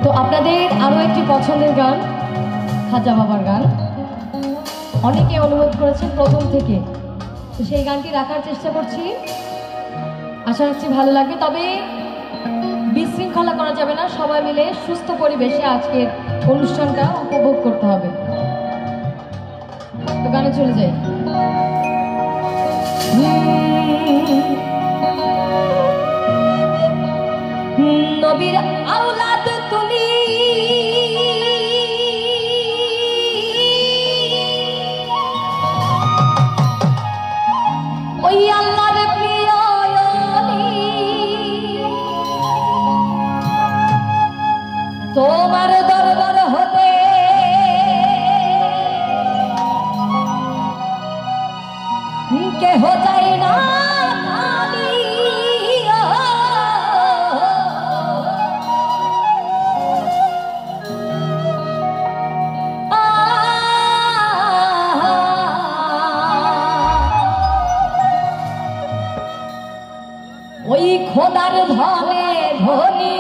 তো আপনাদের আরো একটি পছন্দের গান, খাজা বাবার গান, অনেকে অনুরোধ করেছেন প্রথম থেকে, তো সেই গানটি রাখার চেষ্টা করছি। আশা রাখছি ভালো লাগবে। তবে বিশৃঙ্খলা করা যাবে না, সবাই মিলে সুস্থ পরিবেশে আজকের অনুষ্ঠানটা উপভোগ করতে হবে। তো গানে চলে যাই। নবীর আওলাদ তুমি, ওই আল্লাহর প্রিয় ওলি, তোমার দরবার হতে কেহ যায় না খালি। ওই খোদার ধনে ধনী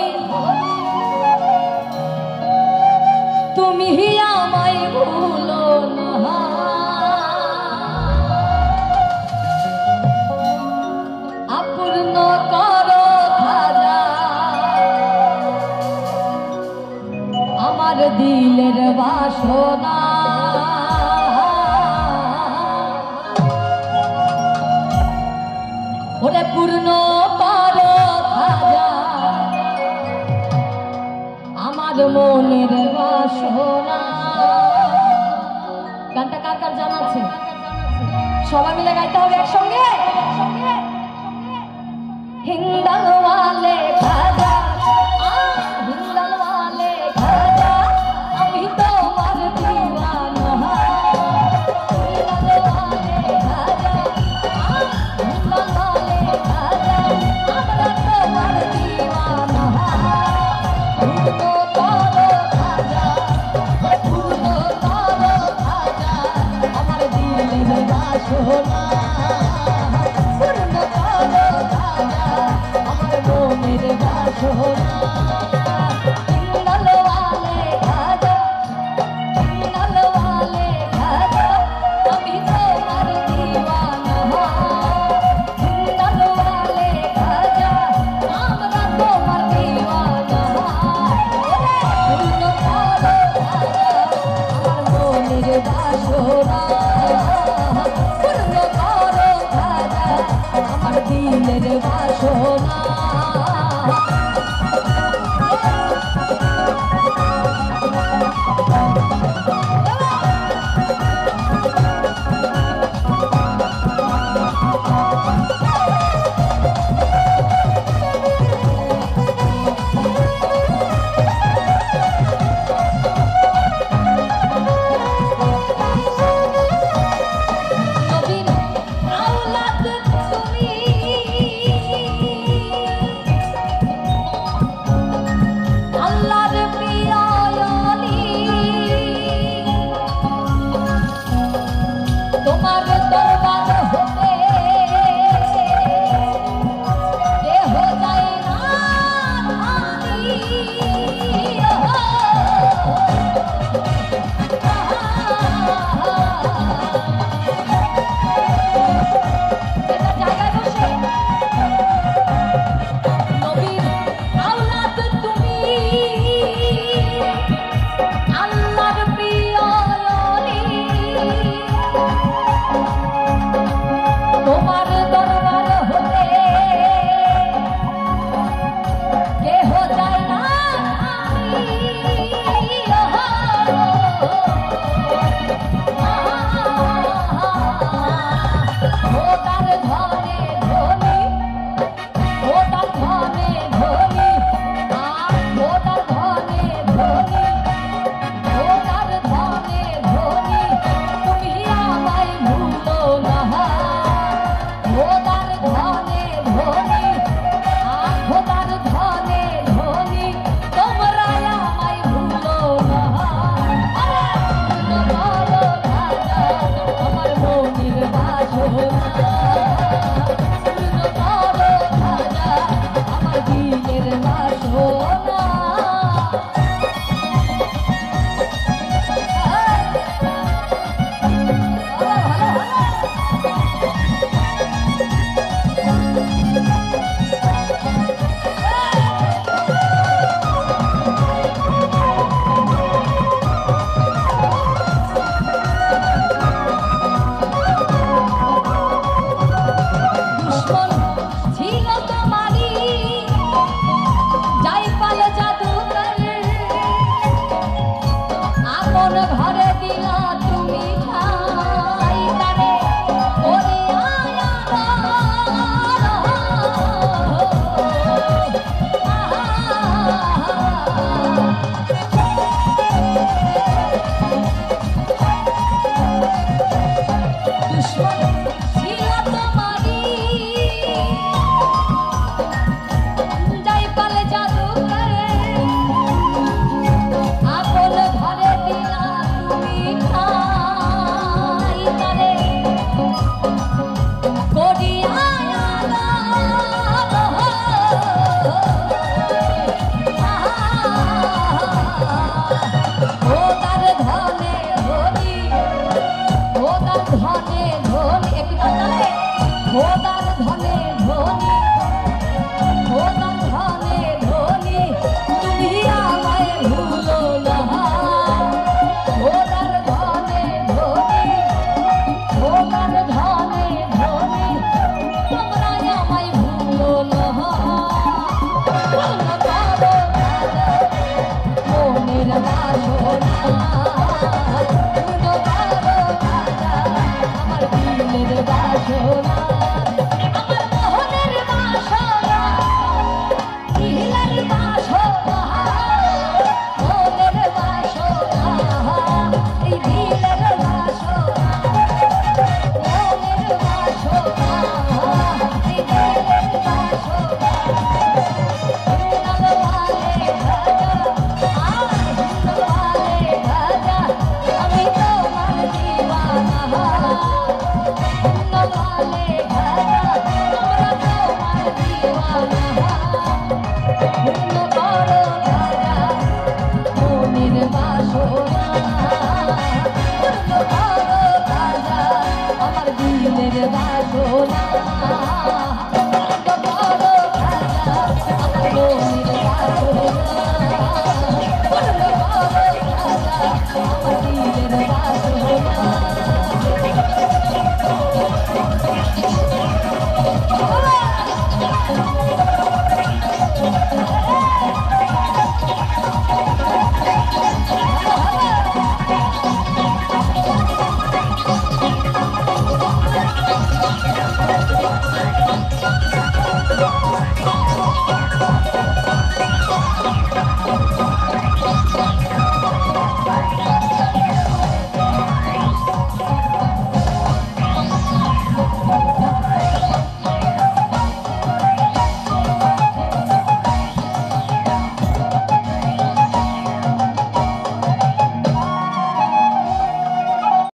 তুমি আমায় ভুলো না, আপূর্ণ করো খাজা আমার দিলের বাসনা। ওরে পূর্ণ করো খাজা আমার মনের বাসনা। গানটা কার কার জানা আছে? সবাই মিলে গাইতে হবে একসঙ্গে। হিন্দাল ওয়ালে খাজা, হিন্দাল ওয়ালে খাজা, আমি তোমার দিওয়ানা। হিন্দাল ওয়ালে খাজা, হিন্দাল ওয়ালে খাজা, আমরা তোমার দিওয়ানা। পূর্ণ করো খাজা, পূর্ণ করো খাজা আমার দিলের বাসনা। পূর্ণ করো খাজা আমার মনের বাসনা।